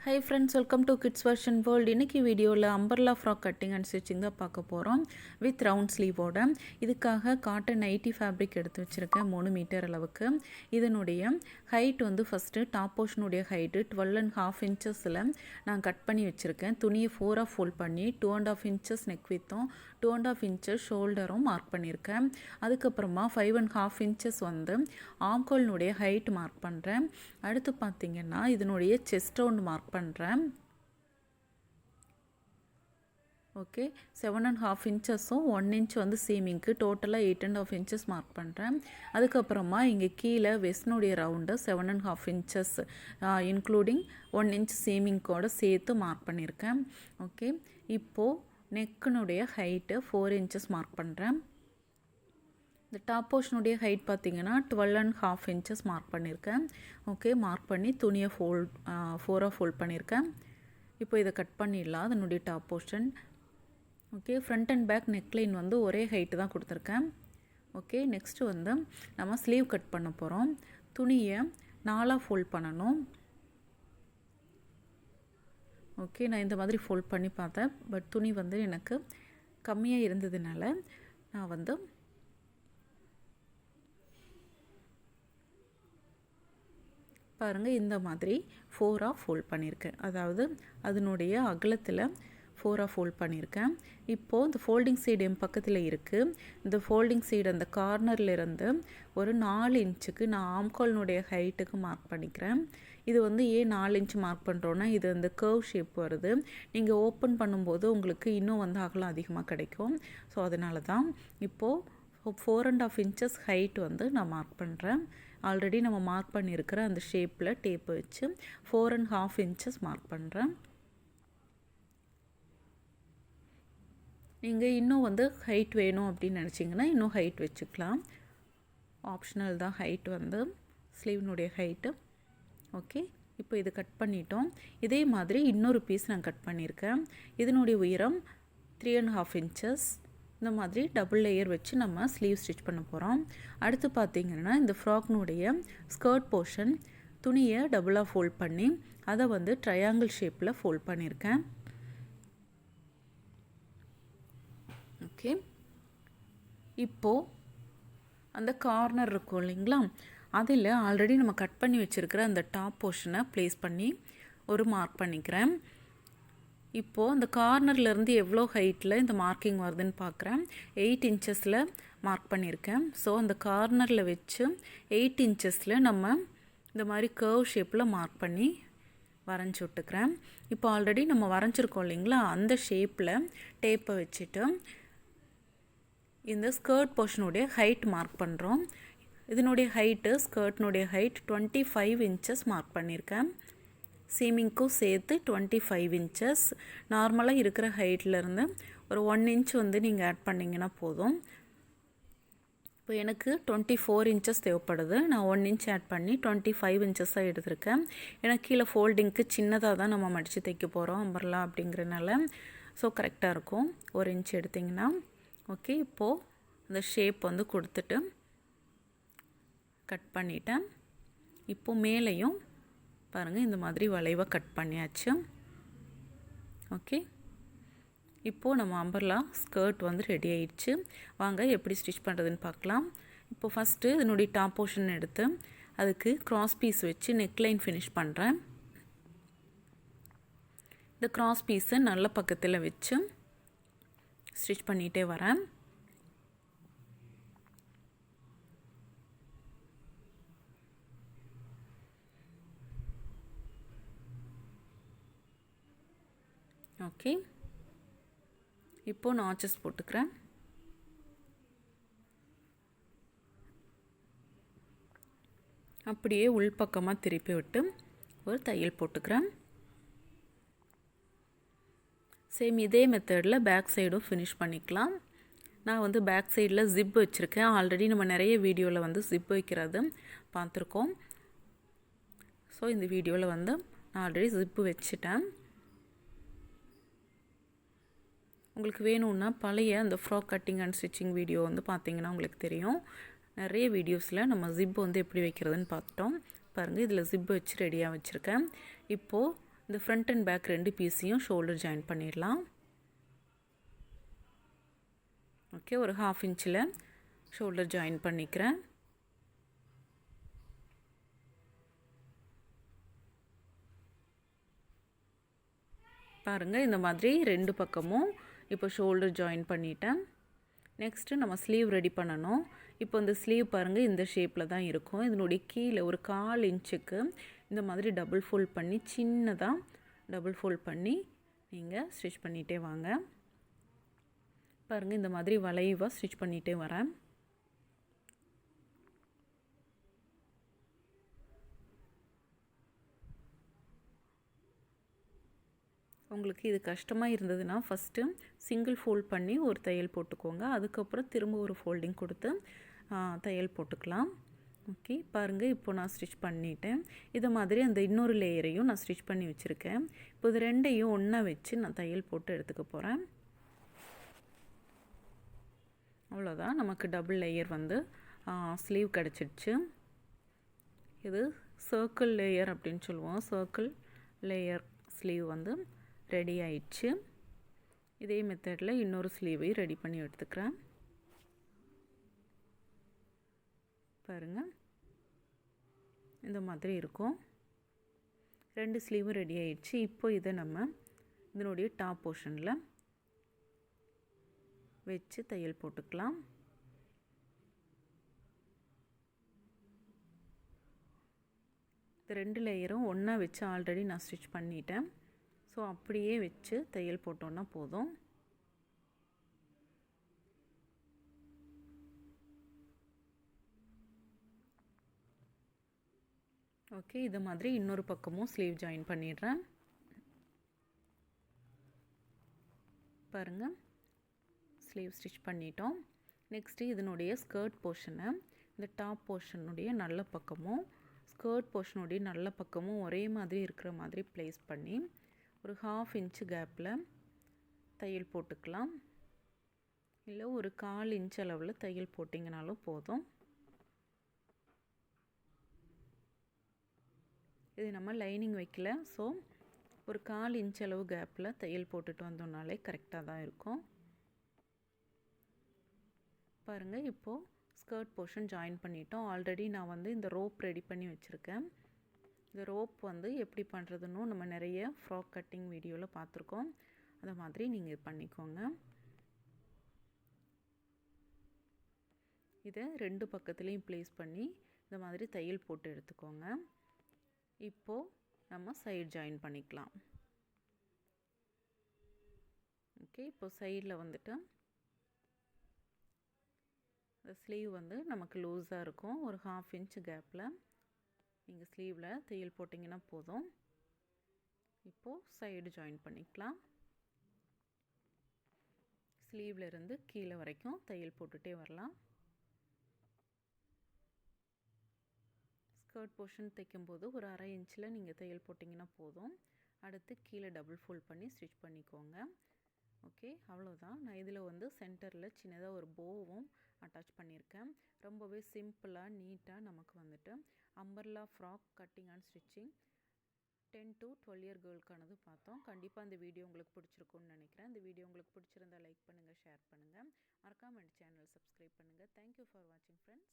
Hi friends, welcome to Kids Version World. இன்னைக்கு வீடியோவில் umbrella frock cutting and stitching தான் பார்க்க போகிறோம் with round sleeve ஓட. இதுக்காக காட்டன் நைட்டி ஃபேப்ரிக் எடுத்து வச்சுருக்கேன் 3 மீட்டர் அளவுக்கு. இதனுடைய ஹைட் வந்து ஃபஸ்ட்டு டாப் போர்ஷனுடைய ஹைட்டு 12.5 inches நான் கட் பண்ணி வச்சுருக்கேன். துணியை 4ஆக ஃபோல்ட் பண்ணி 2.5 inches நெக் வித்தும் 2.5 inches ஷோல்டரும் மார்க் பண்ணியிருக்கேன். அதுக்கப்புறமா 5.5 inches வந்து ஆம்கோல்னுடைய ஹைட் மார்க் பண்ணுறேன். அடுத்து பார்த்திங்கன்னா இதனுடைய செஸ்ட் ரவுண்ட் மார்க் பண்ணுறேன். ஓகே, 7.5 inchஸும் 1 inch வந்து சீமிங்க்கு டோட்டலாக 8.5 inches மார்க் பண்ணுறேன். அதுக்கப்புறமா இங்கே கீழே வெஸ்ட்னுடைய ரவுண்டு 7.5 inches இன்க்ளூடிங் 1 inch சீமிங்கோடு சேர்த்து மார்க் பண்ணியிருக்கேன். ஓகே, இப்போது நெக்குனுடைய ஹைட்டு 4 inches மார்க் பண்ணுறேன். இந்த டாப் போர்ஷனுடைய ஹைட் பார்த்திங்கன்னா 12.5 inches மார்க் பண்ணியிருக்கேன். ஓகே, மார்க் பண்ணி துணியை 4ஆக ஃபோல்ட் பண்ணியிருக்கேன். இப்போ இதை கட் பண்ணிடலாம். அதனுடைய top portion. Okay, front and back neckline வந்து ஒரே ஹைட்டு தான் கொடுத்துருக்கேன். ஓகே, நெக்ஸ்ட்டு வந்து நம்ம ஸ்லீவ் கட் பண்ண போகிறோம். துணியை 4ஆக ஃபோல்ட் பண்ணணும். ஓகே, நான் இந்த மாதிரி ஃபோல்ட் பண்ணி பார்த்தேன். பட் துணி வந்து எனக்கு கம்மியாக இருந்ததுனால நான் வந்து பாருங்கள் இந்த மாதிரி 4ஆக ஃபோல்ட் பண்ணியிருக்கேன். அதாவது அதனுடைய அகலத்தில் 4ஆக ஃபோல்ட் பண்ணியிருக்கேன். இப்போது இந்த ஃபோல்டிங் சைடு என் பக்கத்தில் இருக்குது. இந்த ஃபோல்டிங் சைடு அந்த கார்னர்லேருந்து ஒரு 4 inch நான் ஆம்கால்னுடைய ஹைட்டுக்கு மார்க் பண்ணிக்கிறேன். இது வந்து ஏன் 4 inch மார்க் பண்ணுறோன்னா இது அந்த கர்வ் ஷேப் வருது. நீங்கள் ஓப்பன் பண்ணும்போது உங்களுக்கு இன்னும் வந்து அகலம் அதிகமாக கிடைக்கும். ஸோ அதனால தான் இப்போது 4.5 inches ஹைட் வந்து நான் மார்க் பண்ணுறேன். ஆல்ரெடி நம்ம மார்க் பண்ணியிருக்கிற அந்த ஷேப்பில் டேப் வச்சு 4.5 inches மார்க் பண்ணுறேன். நீங்கள் இன்னும் வந்து ஹைட் வேணும் அப்படின்னு நினச்சிங்கன்னா இன்னும் ஹைட் வச்சுக்கலாம். ஆப்ஷனல் தான் ஹைட் வந்து ஸ்லீவ்னுடைய ஹைட்டு. ஓகே, இப்போ இது கட் பண்ணிட்டோம். இதே மாதிரி இன்னொரு பீஸ் நான் கட் பண்ணியிருக்கேன். இதனுடைய உயரம் 3.5 inches. இந்த மாதிரி டபுள் லேயர் வச்சு நம்ம ஸ்லீவ் ஸ்டிச் பண்ண போகிறோம். அடுத்து பார்த்திங்கன்னா இந்த ஃப்ராக்னுடைய ஸ்கர்ட் போர்ஷன் துணியை டபுளாக ஃபோல்ட் பண்ணி அதை வந்து ட்ரையாங்கிள் ஷேப்பில் ஃபோல்ட் பண்ணியிருக்கேன். ஓகே, இப்போது அந்த கார்னர் இருக்கும் இல்லைங்களா, அதில் ஆல்ரெடி நம்ம கட் பண்ணி வச்சுருக்கிற அந்த டாப் போர்ஷனை ப்ளேஸ் பண்ணி ஒரு மார்க் பண்ணிக்கிறேன். இப்போது அந்த கார்னர்லேருந்து எவ்வளோ ஹைட்டில் இந்த மார்க்கிங் வருதுன்னு பார்க்குறேன். 8 inches மார்க் பண்ணியிருக்கேன். ஸோ அந்த கார்னரில் வச்சு 8 inches நம்ம இந்த மாதிரி கர்வ் ஷேப்பில் மார்க் பண்ணி வரைஞ்சி விட்டுக்கிறேன். இப்போ ஆல்ரெடி நம்ம வரைஞ்சிருக்கோம் இல்லைங்களா, அந்த ஷேப்பில் டேப்பை வச்சுட்டு இந்த ஸ்கர்ட் போர்ஷனுடைய ஹைட் மார்க் பண்ணுறோம். இதனுடைய ஹைட்டு ஸ்கர்ட்னுடைய ஹைட் 25 inches மார்க் பண்ணியிருக்கேன். சீமிங்க்கும் சேர்த்து 25 inches. நார்மலாக இருக்கிற ஹைட்லேருந்து ஒரு 1 inch வந்து நீங்கள் ஆட் பண்ணிங்கன்னா போதும். இப்போ எனக்கு 24 inches தேவைப்படுது. நான் 1 inch ஆட் பண்ணி 25 inches எடுத்திருக்கேன். ஏன்னா கீழே ஃபோல்டிங்க்கு சின்னதாக தான் நம்ம மடித்து தைக்க போகிறோம் அம்பர்லா அப்படிங்கிறனால. ஸோ கரெக்டாக இருக்கும் 1 inch எடுத்திங்கன்னா. ஓகே, இப்போது அந்த ஷேப் வந்து கொடுத்துட்டு கட் பண்ணிட்டேன். இப்போது மேலேயும் பாருங்கள் இந்த மாதிரி வளைவாக கட் பண்ணியாச்சு. ஓகே, இப்போது நம்ம அம்பர்லா ஸ்கர்ட் வந்து ரெடி ஆயிடுச்சு. வாங்க எப்படி ஸ்டிச் பண்ணுறதுன்னு பார்க்கலாம். இப்போ ஃபஸ்ட்டு இதனுடைய டாப் போர்ஷன் எடுத்து அதுக்கு க்ராஸ் பீஸ் வச்சு நெக்லைன் ஃபினிஷ் பண்ணுறேன். இந்த க்ராஸ் பீஸை நல்ல பக்கத்தில் வச்சு ஸ்டிச் பண்ணிகிட்டே வரேன். ஓகே, இப்போது நாச்சஸ் போட்டுக்கிறேன். அப்படியே உள்பக்கமாக திருப்பி விட்டு ஒரு தையல் போட்டுக்கிறேன். சேம் இதே மெத்தடில் பேக் சைடும் ஃபினிஷ் பண்ணிக்கலாம். நான் வந்து பேக் சைடில் ஜிப் வச்சுருக்கேன். ஆல்ரெடி நம்ம நிறைய வீடியோவில் வந்து ஜிப் வைக்கிறது பார்த்துருக்கோம். ஸோ இந்த வீடியோவில் வந்து நான் ஆல்ரெடி ஜிப்பு வச்சுட்டேன். உங்களுக்கு வேணும்னா பழைய அந்த frock cutting and stitching video வந்து பார்த்திங்கன்னா உங்களுக்கு தெரியும். நிறைய வீடியோஸில் நம்ம ஜிப் வந்து எப்படி வைக்கிறதுன்னு பார்த்துட்டோம். பாருங்கள், இதில் ஜிப் வச்சு ரெடியாக வச்சுருக்கேன். இப்போது இந்த ஃப்ரண்ட் அண்ட் பேக் 2 பீஸையும் ஷோல்டர் ஜாயின் பண்ணிடலாம். ஓகே, ஒரு 1/2 இன்ச்சில் ஷோல்டர் ஜாயின் பண்ணிக்கிறேன். பாருங்கள், இந்த மாதிரி 2 பக்கமும் இப்போ ஷோல்டர் ஜாயின் பண்ணிட்டேன். நெக்ஸ்ட்டு நம்ம ஸ்லீவ் ரெடி பண்ணணும். இப்போ இந்த ஸ்லீவ் பாருங்கள், இந்த ஷேப்பில் தான் இருக்கும். இதனுடைய கீழே ஒரு 1/4 இன்ச்சுக்கு இந்த மாதிரி டபுள் ஃபோல்ட் பண்ணி சின்னதாக டபுள் ஃபோல்ட் பண்ணி நீங்கள் ஸ்டிச் பண்ணிகிட்டே வாங்க. பாருங்கள், இந்த மாதிரி வளைவாக ஸ்டிச் பண்ணிகிட்டே வரேன். உங்களுக்கு இது கஷ்டமாக இருந்ததுன்னா ஃபஸ்ட்டு சிங்கிள் ஃபோல்ட் பண்ணி ஒரு தையல் போட்டுக்கோங்க. அதுக்கப்புறம் திரும்ப ஒரு ஃபோல்டிங் கொடுத்து தையல் போட்டுக்கலாம். ஓகே, பாருங்கள், இப்போ நான் ஸ்டிச் பண்ணிட்டேன். இதை மாதிரி அந்த இன்னொரு லேயரையும் நான் ஸ்டிச் பண்ணி வச்சுருக்கேன். இப்போ இது 2ஐயும் ஒன்றா வச்சு நான் தையல் போட்டு எடுத்துக்க போகிறேன். அவ்வளோதான், நமக்கு டபுள் லேயர் வந்து ஸ்லீவ் கிடச்சிடுச்சு. இது சர்க்கிள் லேயர் அப்படின்னு சொல்லுவோம். சர்க்கிள் லேயர் ஸ்லீவ் வந்து ரெடி ஆயிடுச்சு. இதே மெத்தடில் இன்னொரு ஸ்லீவையும் ரெடி பண்ணி எடுத்துக்கிறேன். பாருங்கள், இந்த மாதிரி இருக்கும். 2 ஸ்லீவும் ரெடி ஆயிடுச்சு. இப்போ இதை நம்ம இதனுடைய டாப் போர்ஷனில் வச்சு தையல் போட்டுக்கலாம். இந்த 2 லேயரும் ஒன்றா வச்சு ஆல்ரெடி நான் ஸ்டிச் பண்ணிட்டேன். ஸோ அப்படியே வச்சு தையல் போட்டோன்னா போதும். ஓகே, இது மாதிரி இன்னொரு பக்கமும் ஸ்லீவ் ஜாயின் பண்ணிடுறேன். பாருங்கள், ஸ்லீவ் ஸ்டிச் பண்ணிட்டோம். நெக்ஸ்ட்டு இதனுடைய ஸ்கர்ட் போர்ஷனை இந்த டாப் போர்ஷனுடைய நல்ல பக்கமும் ஸ்கர்ட் போர்ஷனுடைய நல்ல பக்கமும் ஒரே மாதிரி இருக்கிற மாதிரி ப்ளேஸ் பண்ணி ஒரு 1/2 இன்ச்சு கேப்பில் தையல் போட்டுக்கலாம். இல்லை ஒரு 1/4 இன்ச் அளவில் தையல் போட்டிங்கனாலும் போதும். இது நம்ம லைனிங் வைக்கல, ஸோ ஒரு 1/4 இன்ச் அளவு கேப்பில் தையல் போட்டுட்டு வந்தோம்னாலே கரெக்டாக தான் இருக்கும். பாருங்கள், இப்போது ஸ்கர்ட் போர்ஷன் ஜாயின் பண்ணிட்டோம். ஆல்ரெடி நான் வந்து இந்த ரோப் ரெடி பண்ணி வச்சுருக்கேன். இந்த ரோப் வந்து எப்படி பண்ணுறதுன்னு நம்ம நிறைய ஃப்ராக் கட்டிங் வீடியோவில் பார்த்துருக்கோம். அதை மாதிரி நீங்கள் பண்ணிக்கோங்க. இதை 2 பக்கத்துலேயும் ப்ளேஸ் பண்ணி இந்த மாதிரி தையல் போட்டு எடுத்துக்கோங்க. இப்போது நம்ம சைடு ஜாயின் பண்ணிக்கலாம். ஓகே, இப்போ சைடில் வந்துட்டு இந்த ஸ்லீவ் வந்து நமக்கு லூஸாக இருக்கும். ஒரு 1/2 இன்ச் கேப்பில் நீங்கள் ஸ்லீவில் தையல் போட்டிங்கன்னா போதும். இப்போது சைடு ஜாயின் பண்ணிக்கலாம். ஸ்லீவில் இருந்து கீழே வரைக்கும் தையல் போட்டுகிட்டே வரலாம். ஸ்கர்ட் போர்ஷன் தைக்கும்போது ஒரு 1/2 இன்ச்சில் நீங்கள் தையல் போட்டிங்கன்னா போதும். அடுத்து கீழே டபுள் ஃபோல்ட் பண்ணி ஸ்டிச் பண்ணிக்கோங்க. ஓகே, அவ்வளோதான். நான் இதில் வந்து சென்டரில் சின்னதாக ஒரு போவும் அட்டாச் பண்ணியிருக்கேன். ரொம்பவே சிம்பிளாக நீட்டாக நமக்கு வந்துட்டு umbrella frock cutting and stitching 10 to 12 year கேர்ளுக்கானது பார்த்தோம். கண்டிப்பாக இந்த வீடியோ உங்களுக்கு பிடிச்சிருக்குன்னு நினைக்கிறேன். இந்த வீடியோ உங்களுக்கு பிடிச்சிருந்தால் லைக் பண்ணுங்கள், ஷேர் பண்ணுங்கள். மறக்காமல் என் சேனல் சப்ஸ்கிரைப் பண்ணுங்கள். தேங்க்யூ ஃபார் வாட்சிங் ஃப்ரெண்ட்ஸ்.